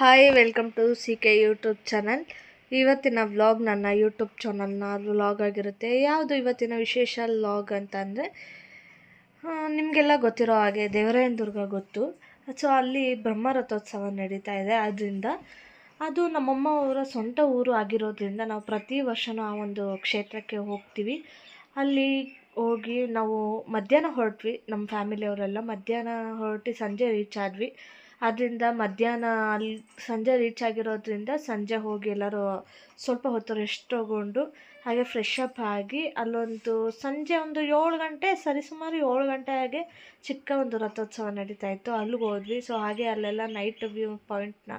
Hi welcome to C K YouTube channel. ಇವತ್ತಿನ vlog ನನ್ನ YouTube ಚಾನಲ್ನ ವ್ಲಾಗ್ ಆಗಿರುತ್ತೆ. ಯಾವುದು ಇವತ್ತಿನ ವಿಶೇಷ ವ್ಲಾಗ್ ಅಂತಂದರೆ, ನಿಮಗೆಲ್ಲ ಗೊತ್ತಿರೋ ಹಾಗೆ ದೇವರಾಯನ ದುರ್ಗ ಗೊತ್ತು. ಸೊ ಅಲ್ಲಿ ಬ್ರಹ್ಮ ರಥೋತ್ಸವ ನಡೀತಾ ಇದೆ. ಆದ್ದರಿಂದ ಅದು ನಮ್ಮಮ್ಮ ಅವರ ಸ್ವಂತ ಊರು ಆಗಿರೋದ್ರಿಂದ ನಾವು ಪ್ರತಿ ವರ್ಷವೂ ಆ ಒಂದು ಕ್ಷೇತ್ರಕ್ಕೆ ಹೋಗ್ತೀವಿ. ಅಲ್ಲಿ ಹೋಗಿ ನಾವು ಮಧ್ಯಾಹ್ನ ಹೊರಟ್ವಿ, ನಮ್ಮ ಫ್ಯಾಮಿಲಿಯವರೆಲ್ಲ ಮಧ್ಯಾಹ್ನ ಹೊರಟು ಸಂಜೆ ರೀಚ್ ಆದ್ವಿ. ಆದ್ದರಿಂದ ಮಧ್ಯಾಹ್ನ ಅಲ್ಲಿ ಸಂಜೆ ರೀಚ್ ಆಗಿರೋದ್ರಿಂದ ಸಂಜೆ ಹೋಗಿ ಎಲ್ಲರೂ ಸ್ವಲ್ಪ ಹೊತ್ತು ರೆಸ್ಟ್ ತೊಗೊಂಡು ಹಾಗೆ ಫ್ರೆಶ್ ಅಪ್ ಆಗಿ ಅಲ್ಲೊಂದು ಸಂಜೆ ಒಂದು 7 ಗಂಟೆ ಸರಿಸುಮಾರು 7 ಗಂಟೆ ಹಾಗೆ ಚಿಕ್ಕ ಒಂದು ರಥೋತ್ಸವ ನಡೀತಾ ಇತ್ತು. ಅಲ್ಲಿಗೆ ಹೋದ್ವಿ. ಸೊ ಹಾಗೆ ಅಲ್ಲೆಲ್ಲ ನೈಟ್ ವ್ಯೂ ಪಾಯಿಂಟ್ನ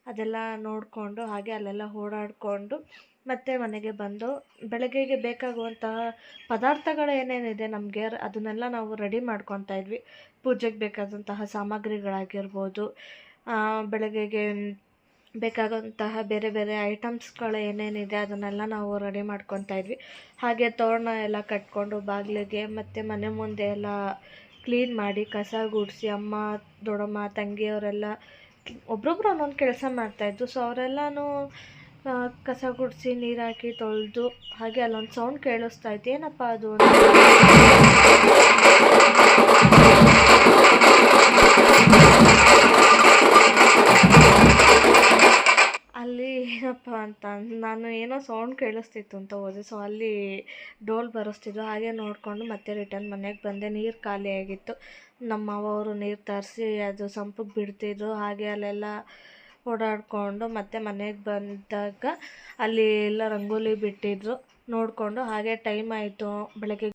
ಅದೆಲ್ಲ ನೋಡಿಕೊಂಡು ಹಾಗೆ ಅಲ್ಲೆಲ್ಲ ಓಡಾಡಿಕೊಂಡು ಮತ್ತೆ ಮನೆಗೆ ಬಂದು ಬೆಳಗ್ಗೆಗೆ ಬೇಕಾಗುವಂತಹ ಪದಾರ್ಥಗಳು ಏನೇನಿದೆ ನಮಗೆ ಅದನ್ನೆಲ್ಲ ನಾವು ರೆಡಿ ಮಾಡ್ಕೊತಾ ಇದ್ವಿ. ಪೂಜೆಗೆ ಬೇಕಾದಂತಹ ಸಾಮಗ್ರಿಗಳಾಗಿರ್ಬೋದು, ಬೆಳಗ್ಗೆಗೆ ಬೇಕಾಗುವಂತಹ ಬೇರೆ ಬೇರೆ ಐಟಮ್ಸ್ಗಳು ಏನೇನಿದೆ ಅದನ್ನೆಲ್ಲ ನಾವು ರೆಡಿ ಮಾಡ್ಕೊತಾ ಇದ್ವಿ. ಹಾಗೆ ತೋರಣ ಎಲ್ಲ ಕಟ್ಕೊಂಡು ಬಾಗಿಲಿಗೆ ಮತ್ತು ಮನೆ ಮುಂದೆ ಎಲ್ಲ ಕ್ಲೀನ್ ಮಾಡಿ ಕಸ ಗುಡಿಸಿ ಅಮ್ಮ, ದೊಡ್ಡಮ್ಮ, ತಂಗಿಯವರೆಲ್ಲ ಒಬ್ರೊಬ್ರು ಒಂದೊಂದು ಕೆಲಸ ಮಾಡ್ತಾಯಿದ್ರು. ಸೊ ಅವರೆಲ್ಲನೂ ಕಸ ಗುಡಿಸಿ ನೀರು ಹಾಕಿ ತೊಳೆದು ಹಾಗೆ ಅಲ್ಲೊಂದು ಸೌಂಡ್ ಕೇಳಿಸ್ತಾ ಇತ್ತು. ಏನಪ್ಪ ಅದು ಅಲ್ಲಿ ಏನಪ್ಪ ಅಂತ ನಾನು ಏನೋ ಸೌಂಡ್ ಕೇಳಿಸ್ತಿತ್ತು ಅಂತ ಹೋದೆ. ಸೊ ಅಲ್ಲಿ ಡೋಲ್ ಬರೆಸ್ತಿದ್ರು. ಹಾಗೆ ನೋಡಿಕೊಂಡು ಮತ್ತೆ ರಿಟರ್ನ್ ಮನೆಗೆ ಬಂದೆ. ನೀರು ಖಾಲಿಯಾಗಿತ್ತು. ನಮ್ಮ ಮಾವವರು ನೀರು ತರಿಸಿ ಅದು ಸಂಪಿಗೆ ಬಿಡ್ತಿದ್ರು. ಹಾಗೆ ಅಲ್ಲೆಲ್ಲ ಓಡಾಡಿಕೊಂಡು ಮತ್ತೆ ಮನೆಗೆ ಬಂದಾಗ ಅಲ್ಲಿ ಎಲ್ಲ ರಂಗೋಲಿ ಬಿಟ್ಟಿದ್ರು ನೋಡಿಕೊಂಡು. ಹಾಗೆ ಟೈಮ್ ಆಯಿತು ಬೆಳಗ್ಗೆ